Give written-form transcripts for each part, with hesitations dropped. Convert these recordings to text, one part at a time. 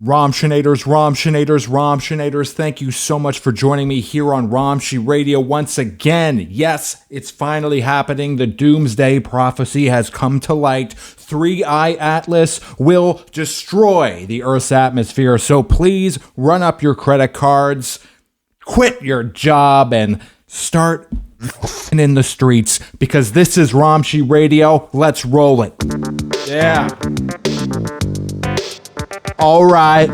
Romshinators, thank you so much for joining me here on Romshii Radio once again. Yes, it's finally happening. The doomsday prophecy has come to light. 3i Atlas will destroy the Earth's atmosphere. So please run up your credit cards, quit your job, and start in the streets, because this is Romshii Radio. Let's roll it. Yeah. All right.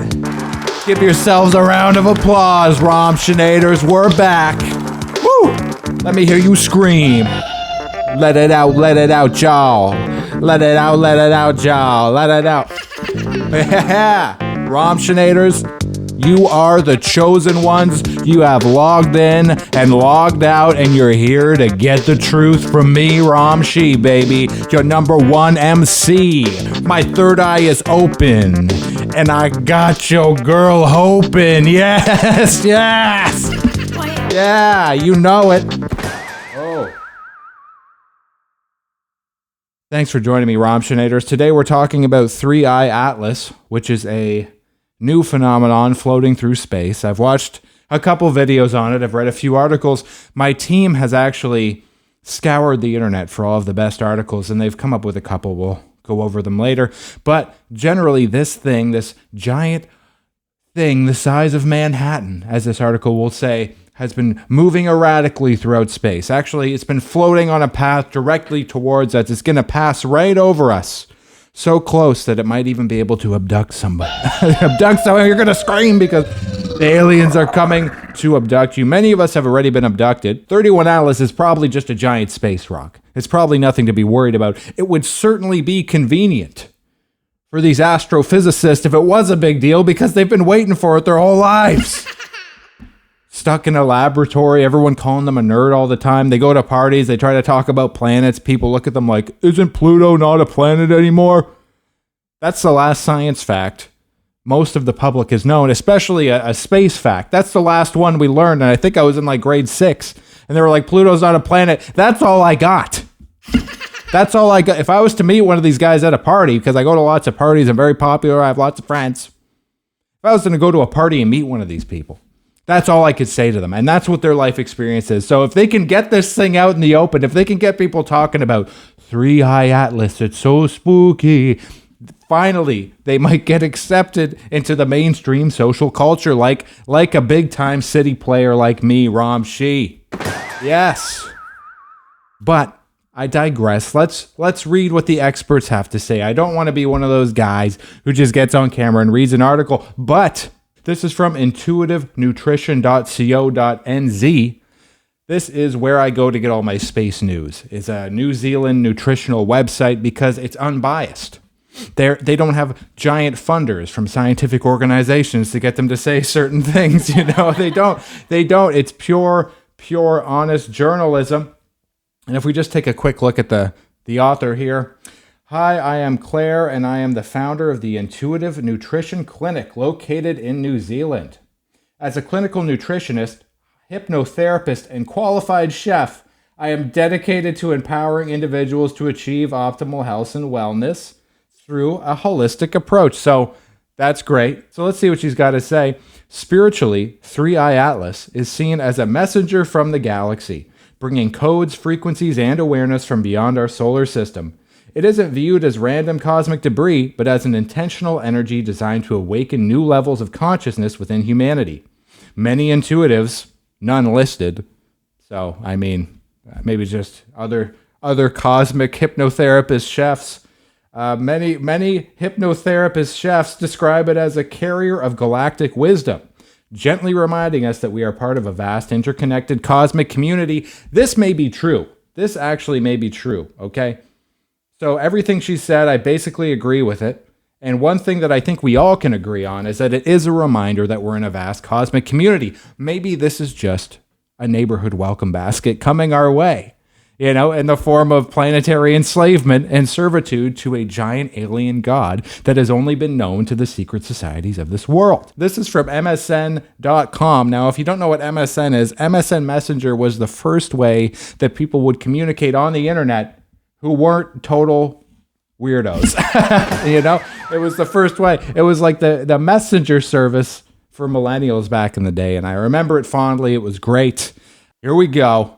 Give yourselves a round of applause, Romshinators. We're back. Woo! Let me hear you scream. Let it out, y'all. Let it out, y'all. Let it out. Yeah. Romshinators, you are the chosen ones. You have logged in and logged out, and you're here to get the truth from me, Romshii, baby. Your number one MC. My third eye is open, and I got your girl hoping. Yes, yes. Yeah, you know it. Oh. Thanks for joining me, Romshinators. Today we're talking about 3i Atlas, which is a new phenomenon floating through space. I've watched a couple videos on it. I've read a few articles. My team has actually scoured the internet for all of the best articles, and they've come up with a couple. We'll go over them later. But generally, this giant thing the size of Manhattan, as this article will say, has been moving erratically throughout space. Actually, it's been floating on a path directly towards us. It's going to pass right over us. So close that it might even be able to abduct somebody. Abduct someone, you're going to scream because the aliens are coming to abduct you. Many of us have already been abducted. 31 Atlas is probably just a giant space rock. It's probably nothing to be worried about. It would certainly be convenient for these astrophysicists if it was a big deal, because they've been waiting for it their whole lives. Stuck in a laboratory, everyone calling them a nerd all the time. They go to parties, they try to talk about planets. People look at them like, isn't Pluto not a planet anymore? That's the last science fact most of the public has known, especially a space fact. That's the last one we learned, and I think I was in like grade 6, and they were like, Pluto's not a planet. That's all I got. That's all I got. If I was to meet one of these guys at a party, because I go to lots of parties, I'm very popular, I have lots of friends. If I was going to go to a party and meet one of these people, that's all I could say to them. And that's what their life experience is. So if they can get this thing out in the open, if they can get people talking about 3i Atlas, it's so spooky, finally, they might get accepted into the mainstream social culture like a big-time city player like me, Romshii. Yes. But I digress. Let's read what the experts have to say. I don't want to be one of those guys who just gets on camera and reads an article, but this is from intuitivenutrition.co.nz. This is where I go to get all my space news. It's a New Zealand nutritional website because it's unbiased. They don't have giant funders from scientific organizations to get them to say certain things. You know, they don't. It's pure, honest journalism. And if we just take a quick look at the author here. Hi, I am Claire, and I am the founder of the Intuitive Nutrition Clinic located in New Zealand. As a clinical nutritionist, hypnotherapist, and qualified chef, I am dedicated to empowering individuals to achieve optimal health and wellness through a holistic approach. So that's great. So let's see what she's got to say. Spiritually, 3i Atlas is seen as a messenger from the galaxy, bringing codes, frequencies, and awareness from beyond our solar system. It isn't viewed as random cosmic debris, but as an intentional energy designed to awaken new levels of consciousness within humanity. Many intuitives, none listed, so I mean, maybe just other cosmic hypnotherapist chefs. Many hypnotherapist chefs describe it as a carrier of galactic wisdom, gently reminding us that we are part of a vast interconnected cosmic community. This may be true. This actually may be true, okay? So everything she said, I basically agree with it. And one thing that I think we all can agree on is that it is a reminder that we're in a vast cosmic community. Maybe this is just a neighborhood welcome basket coming our way, you know, in the form of planetary enslavement and servitude to a giant alien god that has only been known to the secret societies of this world. This is from MSN.com. Now, if you don't know what MSN is, MSN Messenger was the first way that people would communicate on the internet who weren't total weirdos. You know, it was the first way. It was like the messenger service for millennials back in the day, and I remember it fondly. It was great. Here we go.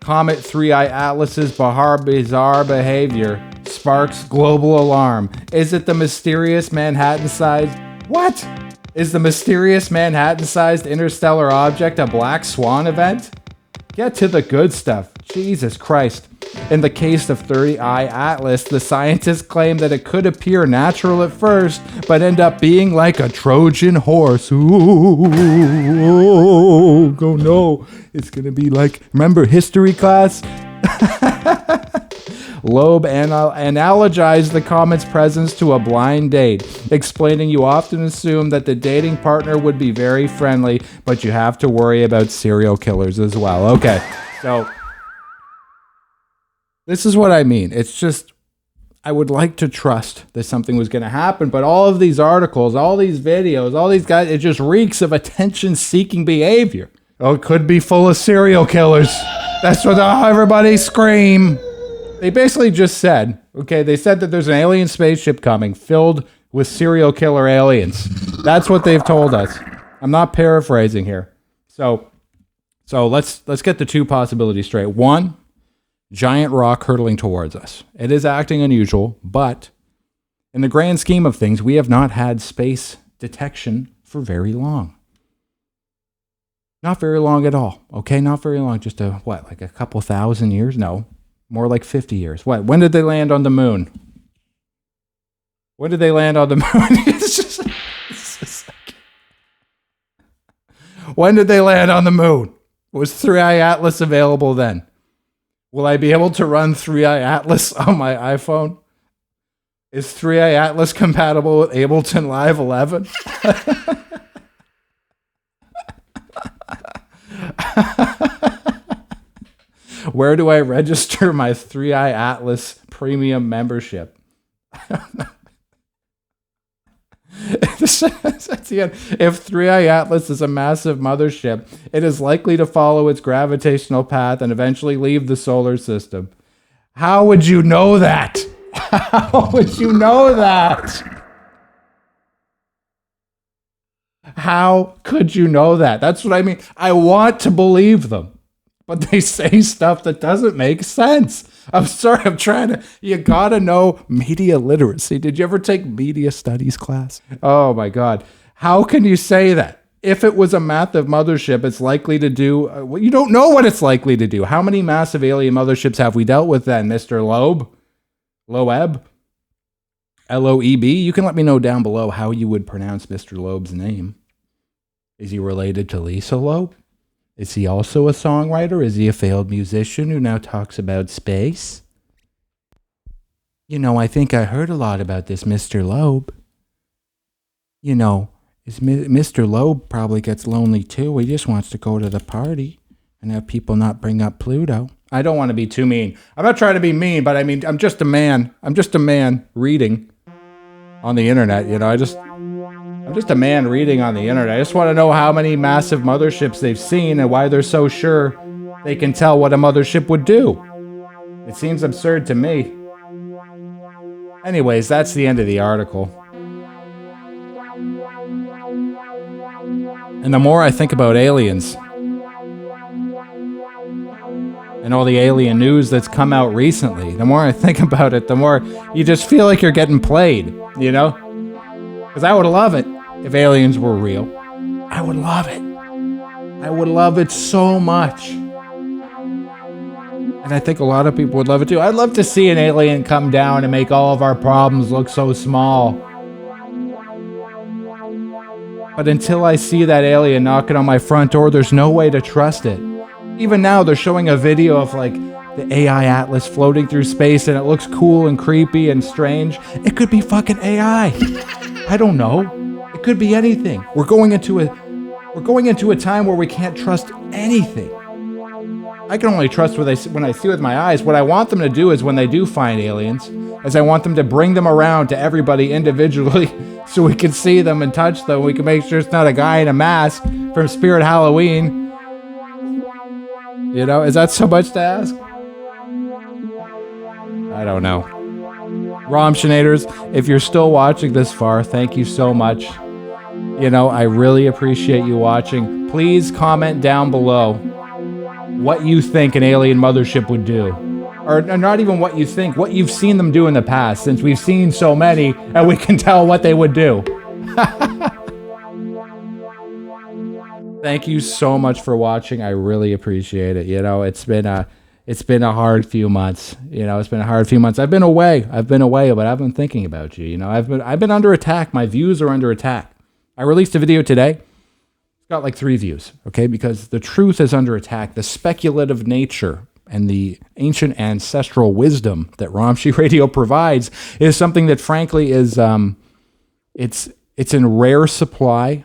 Comet 3i Atlas's bizarre behavior sparks global alarm. Is it the mysterious Manhattan-sized... What? Is the mysterious Manhattan-sized interstellar object a black swan event? Get to the good stuff. Jesus Christ. In the case of 3i Atlas, the scientists claim that it could appear natural at first, but end up being like a Trojan horse. Ooh, oh no. It's gonna be like, remember history class? Loeb analogized the comet's presence to a blind date, explaining you often assume that the dating partner would be very friendly, but you have to worry about serial killers as well. Okay, so this is what I mean. It's just, I would like to trust that something was going to happen, but all of these articles, all these videos, all these guys, it just reeks of attention-seeking behavior. Oh, it could be full of serial killers. That's what everybody scream. They basically just said, okay, they said that there's an alien spaceship coming filled with serial killer aliens. That's what they've told us. I'm not paraphrasing here. So let's get the two possibilities straight. One, giant rock hurtling towards us. It is acting unusual, but in the grand scheme of things, we have not had space detection for very long. Not very long at all. Okay, not very long. Just like a couple thousand years? No. More like 50 years. What? When did they land on the moon? When did they land on the moon? It's just like, when did they land on the moon? Was 3i Atlas available then? Will I be able to run 3i Atlas on my iPhone? Is 3i Atlas compatible with Ableton Live 11? Where do I register my 3i Atlas premium membership? At the end, if 3i Atlas is a massive mothership, it is likely to follow its gravitational path and eventually leave the solar system. How would you know that? How would you know that? How could you know that? That's what I mean. I want to believe them, but they say stuff that doesn't make sense. I'm sorry, I'm trying to... You gotta know media literacy. Did you ever take media studies class? Oh my God. How can you say that? If it was a massive mothership, it's likely to do... well, you don't know what it's likely to do. How many massive alien motherships have we dealt with then, Mr. Loeb? Loeb? L-O-E-B? You can let me know down below how you would pronounce Mr. Loeb's name. Is he related to Lisa Loeb? Is he also a songwriter? Is he a failed musician who now talks about space? You know, I think I heard a lot about this Mr. Loeb. You know, Mr. Loeb probably gets lonely too. He just wants to go to the party and have people not bring up Pluto. I don't want to be too mean. I'm not trying to be mean, but I mean, I'm just a man. I'm just a man reading on the internet. You know, I'm just a man reading on the internet. I just want to know how many massive motherships they've seen and why they're so sure they can tell what a mothership would do. It seems absurd to me. Anyways, that's the end of the article. And the more I think about aliens and all the alien news that's come out recently, the more I think about it, the more you just feel like you're getting played, you know? Because I would love it if aliens were real. I would love it. I would love it so much. And I think a lot of people would love it too. I'd love to see an alien come down and make all of our problems look so small. But until I see that alien knocking on my front door, there's no way to trust it. Even now, they're showing a video of like the AI Atlas floating through space and it looks cool and creepy and strange. It could be fucking AI. I don't know. It could be anything. We're going into a time where we can't trust anything. I can only trust when I see with my eyes. What I want them to do is when they do find aliens, is I want them to bring them around to everybody individually so we can see them and touch them. We can make sure it's not a guy in a mask from Spirit Halloween. You know, is that so much to ask? I don't know. Romshinators, if you're still watching this far, thank you so much. You know, I really appreciate you watching. Please comment down below what you think an alien mothership would do. Or not even what you think, what you've seen them do in the past, since we've seen so many and we can tell what they would do. Thank you so much for watching. I really appreciate it. You know, it's been a hard few months. You know, it's been a hard few months. I've been away, but I've been thinking about you. You know, I've been under attack. My views are under attack. I released a video today. It's got like 3 views, okay? Because the truth is under attack. The speculative nature and the ancient ancestral wisdom that Romshii Radio provides is something that, frankly, is it's in rare supply,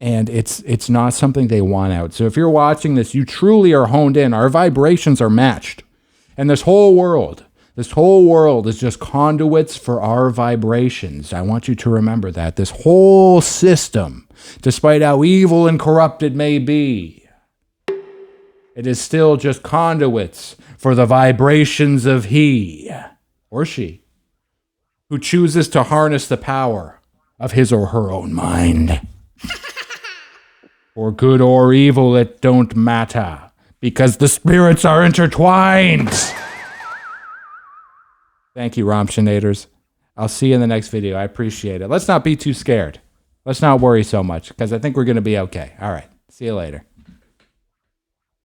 and it's not something they want out. So if you're watching this, you truly are honed in. Our vibrations are matched, and this whole world is just conduits for our vibrations. I want you to remember that. This whole system, despite how evil and corrupt it may be, it is still just conduits for the vibrations of he or she who chooses to harness the power of his or her own mind. For good or evil, it don't matter, because the spirits are intertwined. Thank you, Romshinators. I'll see you in the next video. I appreciate it. Let's not be too scared. Let's not worry so much, because I think we're going to be okay. All right. See you later.